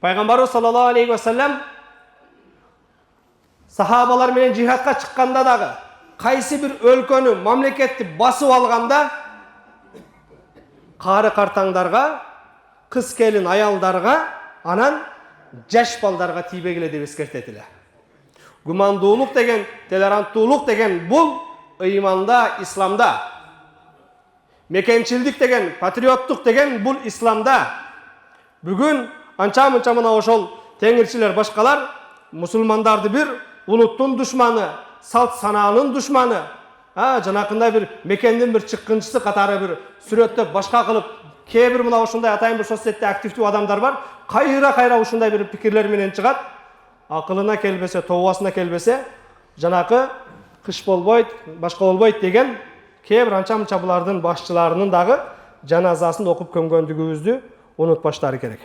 Пайгамбарыбыз саллаллаху алейхи ва саллям сахабалар менен жихадка чыкканда дагы кайсы бир өлкөнү, мамлекетти басып алганда кары картаңдарга, кыз келин аялдарга, анан жаш балдарга тийбегиле деп эскертетиле. Гумандуулук деген, толеранттуулук деген бул ыйманда, исламда. Мекенчилдик деген, патриоттук деген бул исламда. Бүгүн анча-мынча мына ошол теңирчилер башкалар мусулмандарды бир улуттун душманы, салт санаанын душманы, жанакындай бир мекендин бир чыккынчысы катары бир сүрөттөп башка кылып, кээ бир мына ушундай атайын бир соцсетте активдүү адамдар бар. Кайра ушундай бир пикирлер менен чыгат. Акылына келбесе, тобасына келбесе, жанакы кыш болбойт, башка болбойт деген кээ бир анча-мынча булардын башчыларынын дагы жаназасын окуп көмгөндүгүбүздү унутпаштары керек.